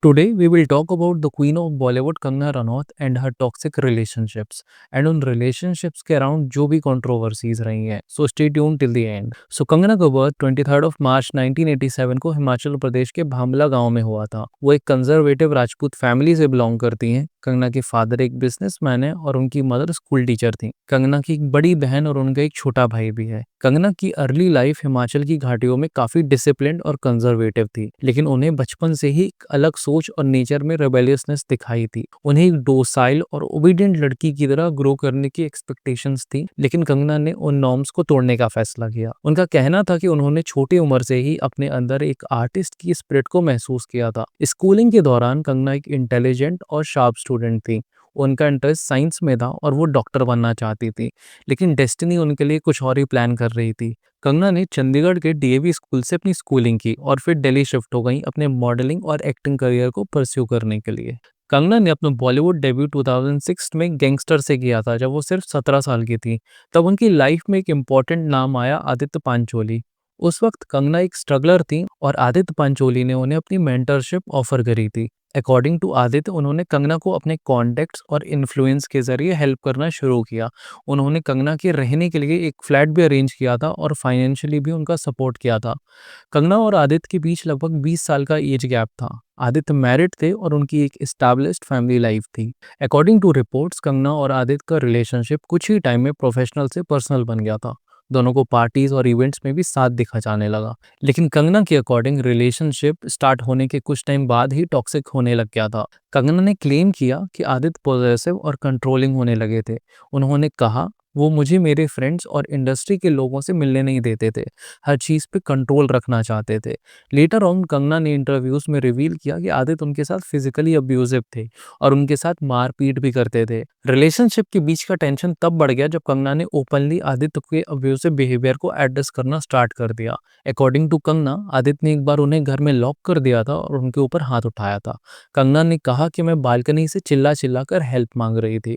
Today, we will talk about the queen of Bollywood, Kangana Ranaut, and her toxic relationships. And उन relationships के around जो भी controversies रही हैं. So stay tuned till the end. So Kangana का birth 23 of March 1987 को हिमाचल प्रदेश के भामला गांव में हुआ था. वो एक कंजर्वेटिव राजपूत फैमिली से बिलोंग करती हैं. कंगना के फादर एक बिजनेसमैन है और उनकी मदर स्कूल टीचर थी. कंगना की एक बड़ी बहन और उनका एक छोटा भाई भी है. कंगना की अर्ली लाइफ हिमाचल की घाटियों में काफी डिसिप्लिन्ड और कंजर्वेटिव थी, लेकिन उन्हें बचपन से ही एक अलग सोच और नेचर में रेबेलियसनेस दिखाई थी. उन्हें एक डोसाइल और ओबीडिएंट लड़की की तरह ग्रो करने की एक्सपेक्टेशंस थी, लेकिन कंगना ने उन नॉर्म्स को तोड़ने का फैसला किया. उनका कहना था कि उन्होंने छोटी उम्र से ही अपने अंदर एक आर्टिस्ट की स्पिरिट को महसूस किया था. स्कूलिंग के दौरान कंगना एक इंटेलिजेंट और शार्प स्टूडेंट थी. उनका इंटरेस्ट साइंस में था और वो डॉक्टर बनना चाहती थी, लेकिन डेस्टिनी उनके लिए कुछ और ही प्लान कर रही थी. कंगना ने चंडीगढ़ के डीएवी स्कूल से अपनी स्कूलिंग की और फिर दिल्ली शिफ्ट हो गई अपने मॉडलिंग और एक्टिंग करियर को परस्यू करने के लिए. कंगना ने अपना बॉलीवुड डेब्यू 2006 में गैंगस्टर से किया था, जब वो सिर्फ 17 साल की थी. तब उनकी लाइफ में एक इम्पॉर्टेंट नाम आया, आदित्य पांचोली. उस वक्त कंगना एक स्ट्रगलर थी और आदित्य पांचोली ने उन्हें अपनी मेंटरशिप ऑफर करी थी. अकॉर्डिंग टू आदित्य, उन्होंने कंगना को अपने कॉन्टेक्ट्स और इन्फ्लुएंस के जरिए हेल्प करना शुरू किया. उन्होंने कंगना के रहने के लिए एक फ्लैट भी अरेंज किया था और फाइनेंशियली भी उनका सपोर्ट किया था. कंगना और आदित्य के बीच लगभग 20 साल का एज गैप था. आदित्य मैरिड थे और उनकी एक एस्टैब्लिश्ड फैमिली लाइफ थी. अकॉर्डिंग टू रिपोर्ट्स, कंगना और आदित्य का रिलेशनशिप कुछ ही टाइम में प्रोफेशनल से पर्सनल बन गया था. दोनों को पार्टीज और इवेंट्स में भी साथ दिखा जाने लगा. लेकिन कंगना के अकॉर्डिंग रिलेशनशिप स्टार्ट होने के कुछ टाइम बाद ही टॉक्सिक होने लग गया था. कंगना ने क्लेम किया कि आदित्य पॉजेसिव और कंट्रोलिंग होने लगे थे. उन्होंने कहा, वो मुझे मेरे फ्रेंड्स और इंडस्ट्री के लोगों से मिलने नहीं देते थे, हर चीज़ पे कंट्रोल रखना चाहते थे. लेटर ऑन कंगना ने इंटरव्यूज में रिवील किया कि आदित्य उनके साथ फिजिकली अब्यूजिव थे और उनके साथ मारपीट भी करते थे. रिलेशनशिप के बीच का टेंशन तब बढ़ गया जब कंगना ने ओपनली आदित्य के अब्यूजिव बिहेवियर को एड्रेस करना स्टार्ट कर दिया. अकॉर्डिंग टू कंगना, आदित्य ने एक बार उन्हें घर में लॉक कर दिया था और उनके ऊपर हाथ उठाया था. कंगना ने कहा कि मैं बालकनी से चिल्ला चिल्ला कर हेल्प मांग रही थी.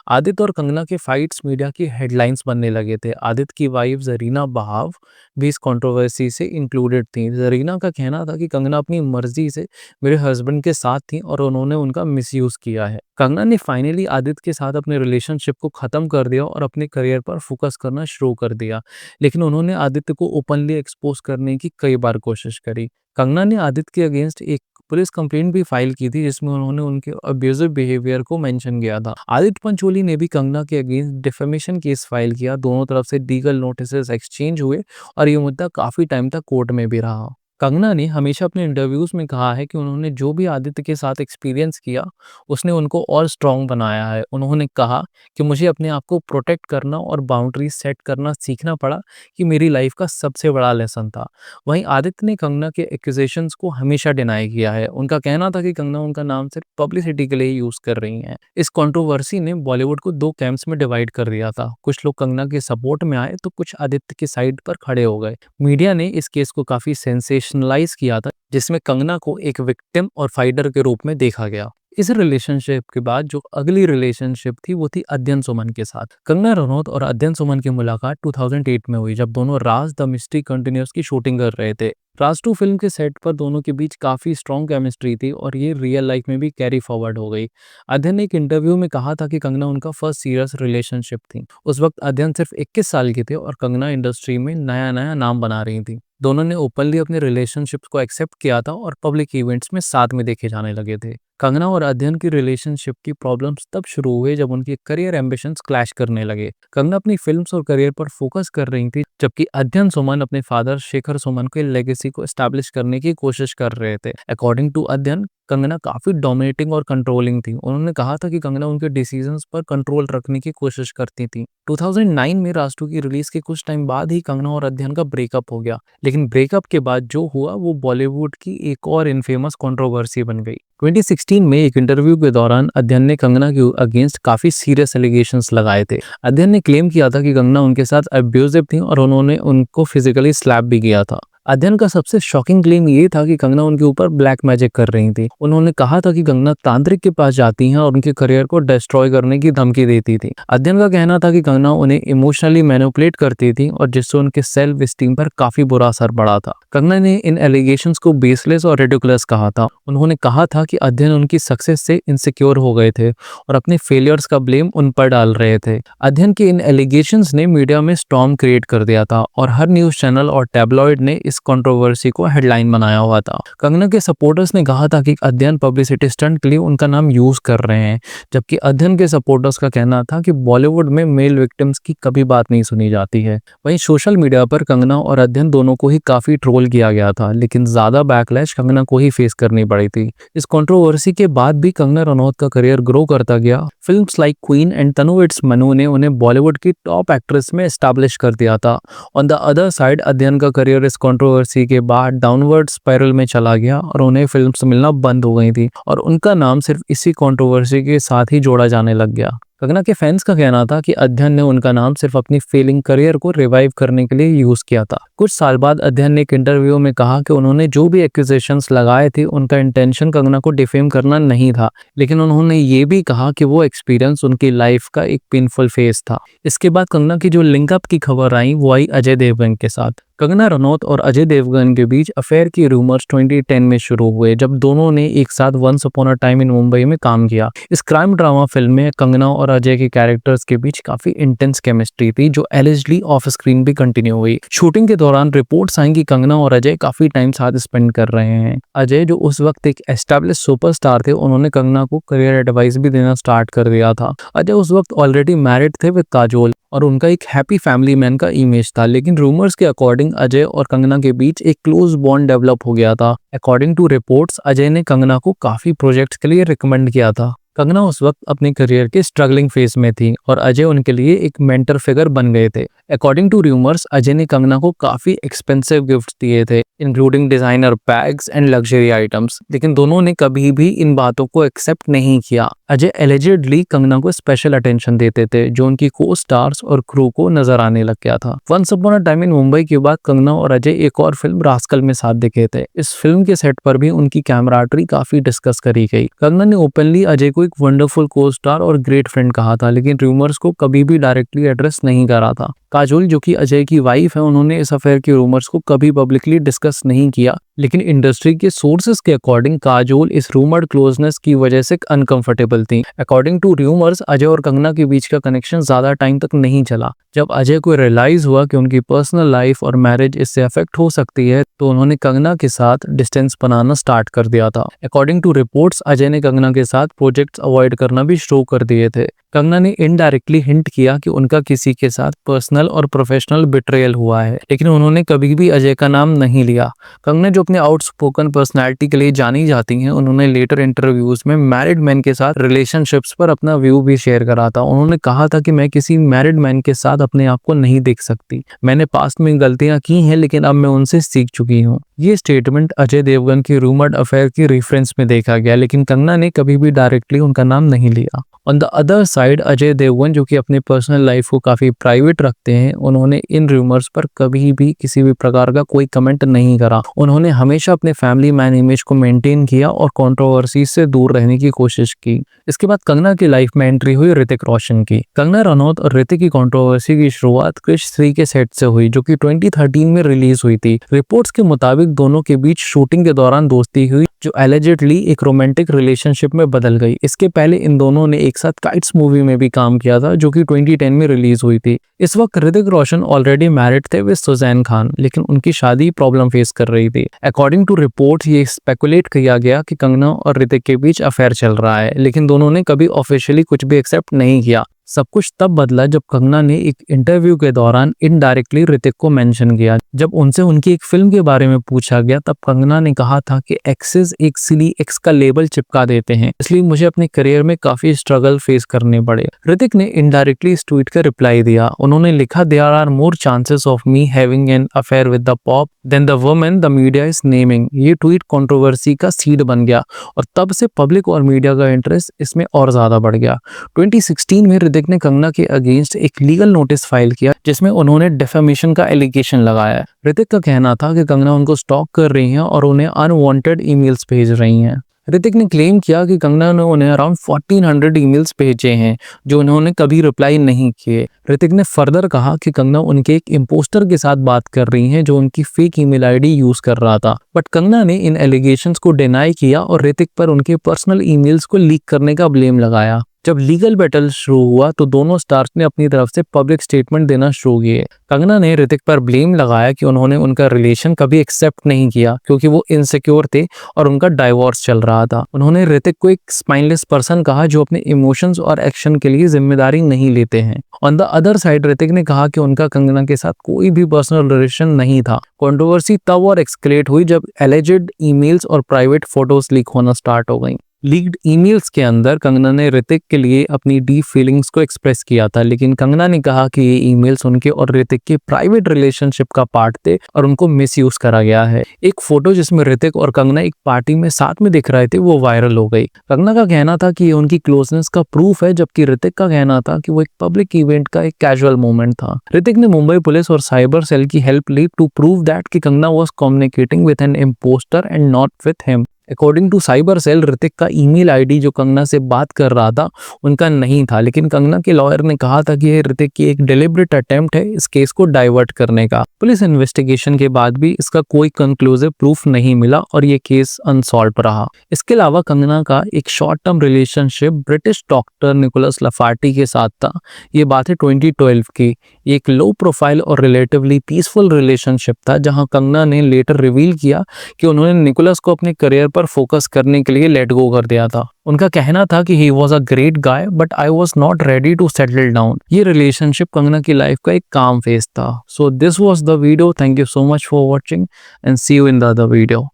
आदित्य और कंगना के फाइट्स मीडिया की हेडलाइंस बनने लगे थे. आदित्य की वाइफ जरीना बहाव भी इस कंट्रोवर्सी से इंक्लूडेड थी. जरीना का कहना था कि कंगना अपनी मर्जी से मेरे हस्बैंड के साथ थी और उन्होंने उनका मिसयूज किया है. कंगना ने फाइनली आदित्य के साथ अपने रिलेशनशिप को खत्म कर दिया और अपने करियर पर फोकस करना शुरू कर दिया, लेकिन उन्होंने आदित्य को ओपनली एक्सपोज करने की कई बार कोशिश करी. कंगना ने आदित्य के अगेंस्ट एक पुलिस कंप्लेंट भी फाइल की थी, जिसमें उन्होंने उनके अब्यूजिव बिहेवियर को मेंशन किया था. आदित्य पंचोली ने भी कंगना के अगेंस्ट डिफेमेशन केस फाइल किया. दोनों तरफ से लीगल नोटिसेस एक्सचेंज हुए और ये मुद्दा काफी टाइम तक कोर्ट में भी रहा. कंगना ने हमेशा अपने इंटरव्यूज में कहा है कि उन्होंने जो भी आदित्य के साथ एक्सपीरियंस किया, उसने उनको और स्ट्रांग बनाया है. उन्होंने कहा कि मुझे अपने आप को प्रोटेक्ट करना और बाउंड्रीज सेट करना सीखना पड़ा, कि मेरी लाइफ का सबसे बड़ा लेसन था. वहीं आदित्य ने कंगना के एक्यूजेशंस को हमेशा डिनाई किया है. उनका कहना था कि कंगना उनका नाम सिर्फ पब्लिसिटी के लिए ही यूज कर रही हैं. इस कंट्रोवर्सी ने बॉलीवुड को दो कैंप्स में डिवाइड कर दिया था. कुछ लोग कंगना के सपोर्ट में आए तो कुछ आदित्य की साइड पर खड़े हो गए. मीडिया ने इस केस को काफी सेंसेशनलाइज किया था, जिसमें कंगना को एक विक्टिम और फाइटर के रूप में देखा गया. इस रिलेशनशिप के बाद जो अगली रिलेशनशिप थी, वो थी अध्ययन सुमन के साथ. कंगना रनौत और अध्ययन सुमन की मुलाकात 2008 में हुई, जब दोनों राज द मिस्ट्री कंटिन्यूस की शूटिंग कर रहे थे. राज 2 फिल्म के सेट पर दोनों के बीच काफी स्ट्रॉन्ग केमिस्ट्री थी और ये रियल लाइफ में भी कैरी फॉरवर्ड हो गई. अध्ययन ने एक इंटरव्यू में कहा था कि कंगना उनका फर्स्ट सीरियस रिलेशनशिप थी. उस वक्त अध्ययन सिर्फ 21 साल के थे और कंगना इंडस्ट्री में नया नया नाम बना रही थी. दोनों ने ओपनली अपने रिलेशनशिप्स को एक्सेप्ट किया था और पब्लिक इवेंट्स में साथ में देखे जाने लगे थे. कंगना और अध्ययन की रिलेशनशिप की प्रॉब्लम्स तब शुरू हुए जब उनके करियर एम्बिशंस क्लैश करने लगे. कंगना अपनी फिल्म्स और करियर पर फोकस कर रही थी, जबकि अध्ययन सुमन अपने फादर शेखर सुमन के लेगेसी को एस्टैब्लिश करने की कोशिश कर रहे थे. अकॉर्डिंग टू अध्ययन, कंगना काफी डोमिनेटिंग और कंट्रोलिंग थी. उन्होंने कहा था कि कंगना उनके डिसीजंस पर कंट्रोल रखने की कोशिश करती थी. 2009 में राज 2 की रिलीज के कुछ टाइम बाद ही कंगना और अध्ययन का ब्रेकअप हो गया, लेकिन ब्रेकअप के बाद जो हुआ वो बॉलीवुड की एक और इनफेमस कंट्रोवर्सी बन गई. 2016 में एक इंटरव्यू के दौरान अध्ययन ने कंगना के अगेंस्ट काफी सीरियस एलिगेशंस लगाए थे. अध्ययन ने क्लेम किया था कि कंगना उनके साथ अब्यूजिव थी और उन्होंने उनको फिजिकली स्लैप भी किया था. अध्ययन का सबसे शॉकिंग क्लेम ये था कि कंगना उनके ऊपर ब्लैक मैजिक कर रही थी। उन्होंने कहा था कि कंगना तांत्रिक के पास जाती हैं और उनके करियर को डिस्ट्रॉय करने की धमकी देती थी। अध्ययन का कहना था कि कंगना उन्हें इमोशनली मैनिपुलेट करती थी और जिससे उनके सेल्फ एस्टीम पर काफी बुरा असर पड़ा था। कंगना ने इन एलिगेशंस को बेसलेस और रिडिकुलस कहा था। उन्होंने कहा था कि अध्ययन उनकी सक्सेस से इनसिक्योर हो गए थे और अपने फेलियर्स का ब्लेम उन पर डाल रहे थे। अध्ययन के इन एलिगेशंस ने मीडिया में स्टॉर्म क्रिएट कर दिया था और हर न्यूज चैनल और टैबलॉइड ने इस कंट्रोवर्सी को हेडलाइन बनाया हुआ था। कंगना के सपोर्टर्स ने कहा था कि अध्ययन पब्लिसिटी स्टंट के लिए उनका नाम यूज कर रहे हैं, जबकि अध्ययन के सपोर्टर्स का कहना था कि बॉलीवुड में मेल विक्टिम्स की कभी बात नहीं सुनी जाती है। वहीं सोशल मीडिया पर कंगना और अध्ययन दोनों को ही काफी ट्रोल किया गया था, लेकिन ज्यादा बैकलैश कंगना को ही फेस करनी पड़ी थी। इस कंट्रोवर्सी के बाद भी कंगना रनौत का करियर ग्रो करता गया। Films like queen and Tanu it's Manu ने उन्हें बॉलीवुड की टॉप एक्ट्रेस में एस्टैब्लिश कर दिया था। ऑन द अदर साइड अध्ययन का करियर इस कंट्रोवर्सी के बाद डाउनवर्ड स्पाइरल में चला गया और उन्हें फिल्म्स मिलना बंद हो गई थी और उनका नाम सिर्फ इसी कंट्रोवर्सी के साथ ही जोड़ा जाने लग गया। कंगना के फैंस का कहना था कि अध्ययन ने उनका नाम सिर्फ अपनी फेलिंग करियर को रिवाइव करने के लिए यूज किया था। कुछ साल बाद अध्ययन ने एक इंटरव्यू में कहा कि उन्होंने जो भी एक्यूजेशंस लगाए थे उनका इंटेंशन कंगना को डिफेम करना नहीं था, लेकिन उन्होंने ये भी कहा कि वो एक्सपीरियंस उनकी लाइफ का एक पेनफुल फेज था। इसके बाद कंगना की जो लिंकअप की खबर आई वो आई अजय देवगन के साथ। कंगना रनौत और अजय देवगन के बीच अफेयर की रूमर्स 2010 में शुरू हुए, जब दोनों ने एक साथ once upon a time in Mumbai में काम किया। इस क्राइम ड्रामा फिल्म में कंगना और अजय के कैरेक्टर्स के बीच काफी इंटेंस केमिस्ट्री थी, जो एलिजली ऑफ स्क्रीन भी कंटिन्यू हुई। शूटिंग के दौरान रिपोर्ट्स आई कि कंगना और अजय काफी टाइम साथ स्पेंड कर रहे हैं। अजय, जो उस वक्त एक एस्टैब्लिश सुपरस्टार थे, उन्होंने कंगना को करियर एडवाइस भी देना स्टार्ट कर दिया था। अजय उस वक्त ऑलरेडी मैरिड थे विद काजोल और उनका एक हैप्पी फैमिली मैन का इमेज था, लेकिन रूमर्स के अकॉर्डिंग अजय और कंगना के बीच एक क्लोज बॉन्ड डेवलप हो गया था। अकॉर्डिंग टू रिपोर्ट्स अजय ने कंगना को काफी प्रोजेक्ट्स के लिए रिकमेंड किया था। कंगना उस वक्त अपने करियर के स्ट्रगलिंग फेज में थी और अजय उनके लिए एक मेंटर फिगर बन गए थे। अकॉर्डिंग टू रूमर्स अजय ने कंगना को काफी एक्सपेंसिव गिफ्ट्स दिए थे, including designer bags and luxury items, लेकिन दोनों ने कभी भी इन बातों को एक्सेप्ट नहीं किया। अजय एलिजिडली कंगना को स्पेशल अटेंशन देते थे, जो उनकी को स्टार्स और क्रू को नजर आने लग गया था। Once upon a time in Mumbai के बाद कंगना और अजय एक और फिल्म रास्कल में साथ दिखे थे। इस फिल्म के सेट पर भी उनकी कैमराटरी काफी डिस्कस करी गई। कंगना ने ओपनली अजय को एक वंडरफुल को स्टार और ग्रेट फ्रेंड कहा था, लेकिन रूमर्स को कभी भी डायरेक्टली एड्रेस नहीं करा था। काजोल, जो कि अजय की वाइफ है, उन्होंने इस अफेयर के रूमर्स को कभी पब्लिकली डिस्कस नहीं किया, लेकिन इंडस्ट्री के सोर्सेज के अकॉर्डिंग काजोल इस रूमर्ड क्लोजनेस की वजह से अनकंफर्टेबल थी। अकॉर्डिंग टू रूमर्स अजय और कंगना के बीच का कनेक्शन ज्यादा टाइम तक नहीं चला। जब अजय को रियलाइज हुआ कि उनकी पर्सनल लाइफ और मैरिज इससे अफेक्ट हो सकती है, तो उन्होंने कंगना के साथ डिस्टेंस बनाना स्टार्ट कर दिया था। अकॉर्डिंग टू रिपोर्ट्स अजय ने कंगना के साथ प्रोजेक्ट्स अवॉइड करना भी शुरू कर दिए थे। कंगना ने इनडायरेक्टली हिंट किया कि उनका किसी के साथ पर्सनल और प्रोफेशनल बिट्रेयल हुआ है, लेकिन उन्होंने कभी भी अजय का नाम नहीं लिया। कंगना, जो अपने आउटस्पोकन पर्सनैलिटी के लिए जानी जाती हैं, उन्होंने लेटर इंटरव्यूज में मैरिड मैन के साथ रिलेशनशिप्स पर अपना व्यू भी शेयर करा था। उन्होंने कहा था कि मैं किसी मैरिड मैन के साथ अपने आप को नहीं देख सकती। मैंने पास्ट में गलतियां की हैं, लेकिन अब मैं उनसे सीख चुकी हूँ। ये स्टेटमेंट अजय देवगन की रूमर्ड अफेयर की रेफरेंस में देखा गया, लेकिन कंगना ने कभी भी डायरेक्टली उनका नाम नहीं लिया। On the other side Ajay Devgn, जो कि अपने पर्सनल लाइफ को काफी प्राइवेट रखते हैं, उन्होंने इन रूमर्स पर कभी भी किसी भी प्रकार का कोई कमेंट नहीं करा। उन्होंने हमेशा अपने फैमिली मैन इमेज को मेंटेन किया और कंट्रोवर्सी से दूर रहने की कोशिश की। इसके बाद कंगना की लाइफ में एंट्री हुई ऋतिक रोशन की। कंगना रनौत और ऋतिक की कंट्रोवर्सी की शुरुआत क्रिश 3 के सेट से हुई, जो कि 2013 में रिलीज हुई थी। रिपोर्ट्स के मुताबिक दोनों के बीच शूटिंग के दौरान दोस्ती हुई, जो एलिजिडली एक रोमांटिक रिलेशनशिप में बदल गई। इसके पहले इन दोनों ने एक साथ काइट्स मूवी में भी काम किया था, जो कि 2010 में रिलीज हुई थी। इस वक्त ऋतिक रोशन ऑलरेडी मैरिड थे विद सुजैन खान, लेकिन उनकी शादी प्रॉब्लम फेस कर रही थी। अकॉर्डिंग टू रिपोर्ट्स ये स्पेकुलेट किया गया कि कंगना और ऋतिक के बीच अफेयर चल रहा है, लेकिन दोनों ने कभी ऑफिशियली कुछ भी एक्सेप्ट नहीं किया। सब कुछ तब बदला जब कंगना ने एक इंटरव्यू के दौरान इनडायरेक्टली ऋतिक को मेंशन किया। जब उनसे उनकी एक फिल्म के बारे में पूछा गया, तब कंगना ने कहा था कि एक्सेस एक सिली एक्स का लेबल चिपका देते हैं, इसलिए मुझे अपने करियर में काफी स्ट्रगल फेस करने पड़े। ऋतिक ने इनडायरेक्टली इस ट्वीट का रिप्लाई दिया। उन्होंने लिखा, there are more chances of me having an affair with the Pope than the woman the media is naming. ये ट्वीट कंट्रोवर्सी का सीड बन गया और तब से पब्लिक और मीडिया का इंटरेस्ट इसमें और ज्यादा बढ़ गया। 2016 में ऋतिक ने कंगना के अगेंस्ट एक लीगल नोटिस फाइल किया जिसमें उन्होंने डिफेमेशन का एलिगेशन लगाया। ऋतिक का कहना था कि कंगना उनको स्टॉक कर रही हैं और उन्हें अनवांटेड ईमेल्स भेज रही हैं। ऋतिक ने क्लेम किया कि कंगना ने उन्हें अराउंड 1400 ईमेल्स भेजे हैं जो उन्होंने कभी रिप्लाई नहीं किए। ऋतिक ने फर्दर कहा कि कंगना उनके एक इम्पोस्टर के साथ बात कर रही हैं जो उनकी फेक ईमेल आईडी यूज कर रहा था। बट कंगना ने इन एलिगेशंस को डिनाई किया और ऋतिक पर उनके पर्सनल ईमेल्स को लीक करने का ब्लेम लगाया। जब लीगल बैटल शुरू हुआ तो दोनों स्टार्स ने अपनी तरफ से पब्लिक स्टेटमेंट देना शुरू किए। कंगना ने ऋतिक पर ब्लेम लगाया कि उन्होंने उनका रिलेशन कभी एक्सेप्ट नहीं किया क्योंकि वो इनसिक्योर थे और उनका डाइवोर्स चल रहा था। उन्होंने ऋतिक को एक स्पाइनलेस पर्सन कहा जो अपने इमोशंस और एक्शन के लिए जिम्मेदारी नहीं लेते हैं। On the other side Hrithik ने कहा कि उनका कंगना के साथ कोई भी पर्सनल रिलेशन नहीं था। कंट्रोवर्सी तब और एस्केलेट हुई जब एलिजेड ईमेल्स और प्राइवेट फोटोज लीक होना स्टार्ट हो गई। लीक्ड ईमेल्स के अंदर कंगना ने ऋतिक के लिए अपनी डीप फीलिंग्स को एक्सप्रेस किया था, लेकिन कंगना ने कहा कि ये ईमेल्स उनके और ऋतिक के प्राइवेट रिलेशनशिप का पार्ट थे और उनको मिसयूज करा गया है। एक फोटो जिसमें ऋतिक और कंगना एक पार्टी में साथ में दिख रहे थे वो वायरल हो गई। कंगना का कहना था कि ये उनकी क्लोजनेस का प्रूफ है, जबकि ऋतिक का कहना था कि वो एक पब्लिक इवेंट का एक कैजुअल मोमेंट था। ऋतिक ने मुंबई पुलिस और साइबर सेल की हेल्प ली टू प्रूव दैट कि Kangana was communicating with an impostor and not with him. According to cyber cell, Hrithik का ईमेल आईडी जो कंगना से बात कर रहा था उनका नहीं था, लेकिन कंगना के लॉयर ने कहा था कि यह ऋतिक की एक डिलिबरेट अटेम्प्ट है इस केस को डाइवर्ट करने का। पुलिस इन्वेस्टिगेशन के बाद भी इसका कोई कंक्लूसिव प्रूफ नहीं मिला और ये केस अनसॉल्व रहा। इसके अलावा कंगना का एक short term relationship British doctor Nicholas Lafferty के साथ था। ये बात है 2012 की। एक लो प्रोफाइल और रिलेटिवली पीसफुल रिलेशनशिप था, जहां कंगना ने लेटर रिवील किया कि उन्होंने निकोलस को अपने करियर पर फोकस करने के लिए लेट गो कर दिया था। उनका कहना था कि he was a great guy but I was not ready to settle down. ये रिलेशनशिप कंगना की लाइफ का एक काम फेज था। So this was the video. Thank you so much for watching and see you in the other video.